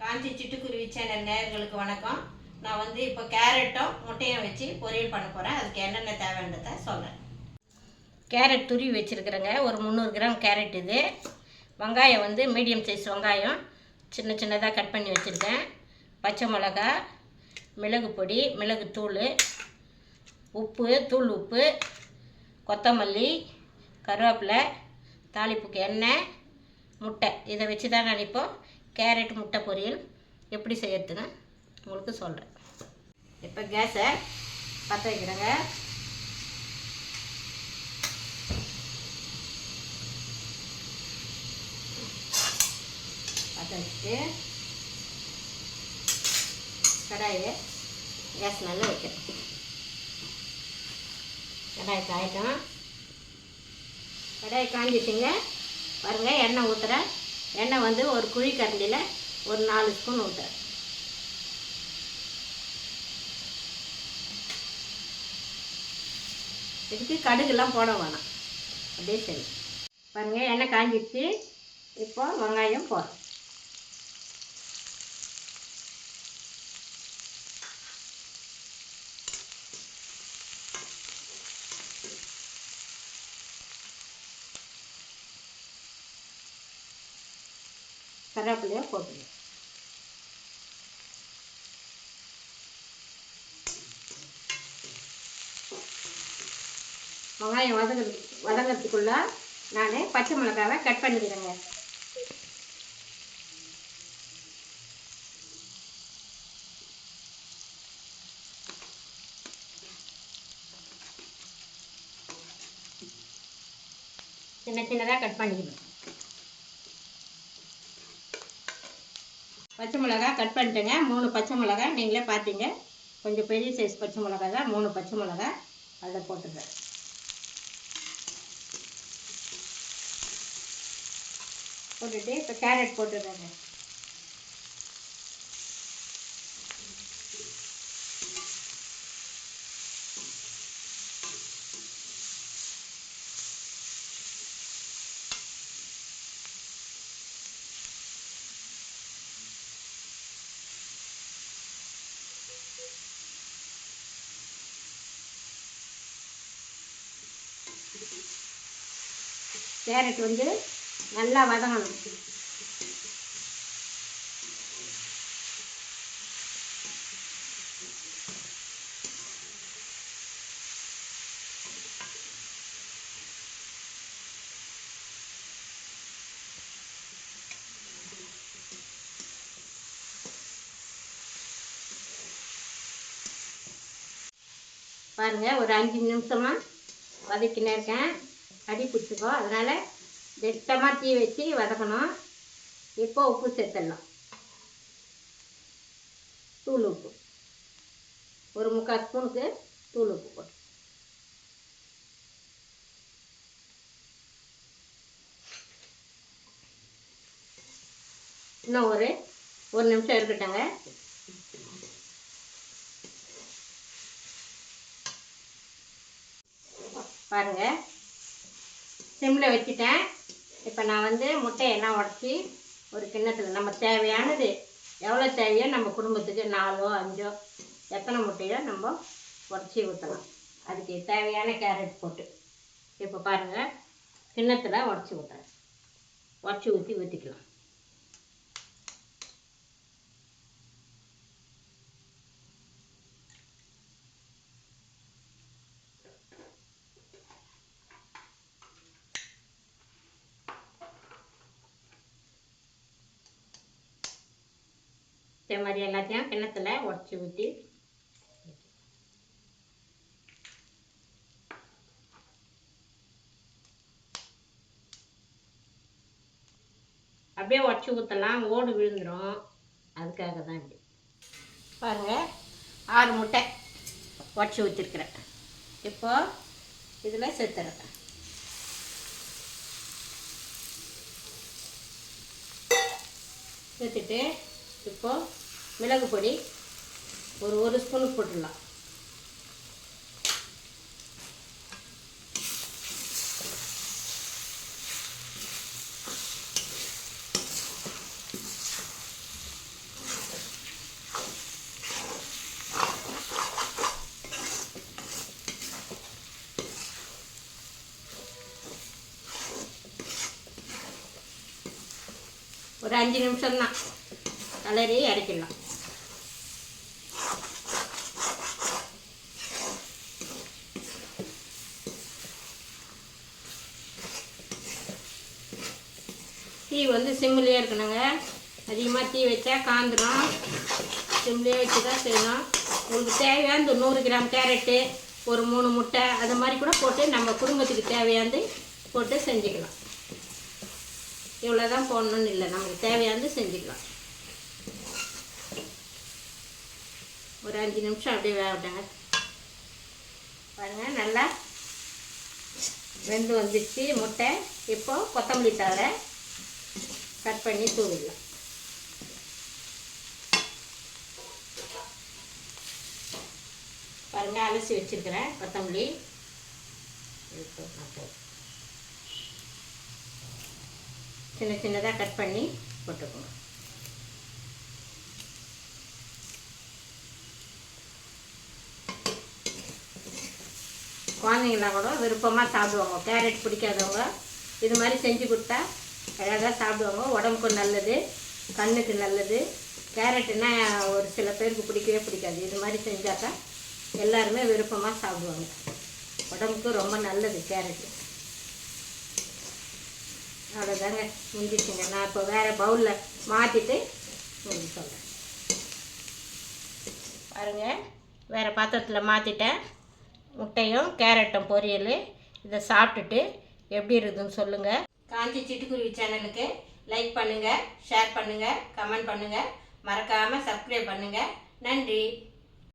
காஞ்சி சிட்டுக்குருவி சேனல் நேயர்களுக்கு வணக்கம். நான் வந்து இப்போ கேரட்டும் முட்டையும் வச்சு பொரியல் பண்ண போகிறேன். அதுக்கு என்னென்ன தேவைன்றதை சொல்கிறேன். கேரட் துருவி வச்சுருக்குறேங்க. ஒரு 300 கிராம் கேரட். இது வெங்காயம் வந்து மீடியம் சைஸ் வெங்காயம் சின்ன சின்னதாக கட் பண்ணி வச்சுருக்கேன். பச்சை மிளகா, மிளகு பொடி, மிளகுத்தூள், உப்பு, தூள் உப்பு, கொத்தமல்லி, கருவேப்பிலை, தாளிப்புக்கு எண்ணெய், முட்டை. இதை வச்சு தான் நான் இப்போ கேரட் முட்டை பொரியல் எப்படி செய்யறதுன்னு உங்களுக்கு சொல்கிறேன். இப்போ கேஸை பற்ற வைக்கிறேங்க. பற்ற வச்சுட்டு கடாயை கேஸ் நல்லா வைக்கிறேன். கடாயை காயட்டும். கடாயை காஞ்சிச்சுங்க. பாருங்கள், எண்ணெய் ஊற்றுறேன். எண்ணெய் வந்து ஒரு குழி கரண்டியில் ஒரு 4 ஸ்பூன் ஊற்றுறேன். இதுக்கு கடுகுலாம் போட வேணாம், அப்படியே சரி. பாருங்கள், எண்ணெய் காஞ்சிடுச்சு. இப்போ வெங்காயம் போடுறேன். கருவேப்பிலையை போட்டுருங்க. வெங்காயம் வதங்கிறதுக்குள்ள நான் பச்சை மிளகாவை கட் பண்ணிக்கிறேங்க. சின்ன சின்னதாக கட் பண்ணிக்கணும். பச்சை மிளகா கட் பண்ணிட்டேங்க. 3 பச்சை மிளகா நீங்களே பார்த்தீங்க. கொஞ்சம் பெரிய சைஸ் பச்சை மிளகா தான். 3 பச்சை மிளகா அதை போட்டுக்கிறேன். போட்டுட்டு இப்போ கேரட் போட்டுடுறேங்க. கேரட் வந்து நல்லா வதங்கணும். பாருங்கள், ஒரு 5 நிமிஷமாக வதக்கினே இருக்கேன். அடி பிடிச்சிக்கோ, அதனால் திட்டமாக தீ வச்சு வதக்கணும். இப்போ உப்பு சேர்த்துடலாம். தூள் உப்பு ஒரு 3/4 ஸ்பூனுக்கு தூள் உப்பு போட்டு இன்னும் ஒரு நிமிஷம் இருக்கட்டுங்க. பாருங்கள், சிம்மில் வச்சுட்டேன். இப்போ நான் வந்து முட்டையெல்லாம் உடச்சி ஒரு கிண்ணத்தில் நம்ம தேவையானது எவ்வளோ தேவையோ நம்ம குடும்பத்துக்கு 4ஓ 5ஓ எத்தனை முட்டையோ நம்ம உடச்சி ஊற்றலாம். அதுக்கு தேவையான கேரட் போட்டு இப்போ பாருங்கள், கிண்ணத்தில் உடச்சி ஊற்றுறேன். உடச்சி ஊற்றிக்கலாம். இதே மாதிரி எல்லாத்தையும் கிண்ணத்தில் உடச்சி ஊற்றி அப்படியே உடச்சி ஊற்றலாம், ஓடு விழுந்துடும். அதுக்காக தான் இப்படி. பாருங்கள், 6 முட்டை உடச்சி ஊற்றிருக்கிறேன். இப்போ இதில் சேர்த்துறேன். சேர்த்துட்டு இப்போது மிளகு பொடி ஒரு ஸ்பூனுக்கு போட்டுடலாம். ஒரு 5 நிமிஷம் தான் கலரி இறக்கிடலாம். தீ வந்து சிம்மிலே இருக்கணுங்க. அதிகமாக தீ வச்சா காந்துடும். சிம்மிலே வச்சு தான் செய்யணும். உங்களுக்கு தேவையான 100 கிராம் கேரட்டு, ஒரு 3 முட்டை அது மாதிரி கூட போட்டு நம்ம குடும்பத்துக்கு தேவையானது போட்டு செஞ்சுக்கலாம். இவ்வளோ தான் போடணுன்னு இல்லை, நமக்கு தேவையானது செஞ்சுக்கலாம். ஒரு 5 நிமிஷம் அப்படியே வேகட்டுங்க. பாருங்கள், நல்லா வெந்து வந்துடுச்சு முட்டை. இப்போது கொத்தமல்லி தழை கட் பண்ணி தூவிடலாம். பாருங்கள், அலசி வச்சுருக்கிறேன் கொத்தமல்லி. சின்ன சின்னதாக கட் பண்ணி போட்டுக்கோங்க. குழந்தைங்களாம் கூட விருப்பமாக சாப்பிடுவாங்க. கேரட் பிடிக்காதவங்க இது மாதிரி செஞ்சு கொடுத்தா அழகாக சாப்பிடுவாங்க. உடம்புக்கு நல்லது, கண்ணுக்கு நல்லது. கேரட்டுன்னா ஒரு சில பேருக்கு பிடிக்கவே பிடிக்காது. இது மாதிரி செஞ்சாக்கா எல்லாருமே விருப்பமாக சாப்பிடுவாங்க. உடம்புக்கு ரொம்ப நல்லது கேரட்டு. அவ்வளோதாங்க, முடிஞ்சிச்சுங்க. நான் இப்போ வேறு பவுலில் மாற்றிட்டு உங்களுக்கு சொல்கிறேன். பாருங்கள், வேறு பாத்திரத்தில் மாற்றிட்டேன். முட்டையும் கேரட்டும் பொரியல். இதை சாப்பிட்டுட்டு எப்படி இருக்குதுன்னு சொல்லுங்கள். காஞ்சி சிட்டுக்குருவி சேனலுக்கு லைக் பண்ணுங்கள், ஷேர் பண்ணுங்கள், கமெண்ட் பண்ணுங்கள். மறக்காமல் சப்ஸ்கிரைப் பண்ணுங்கள். நன்றி.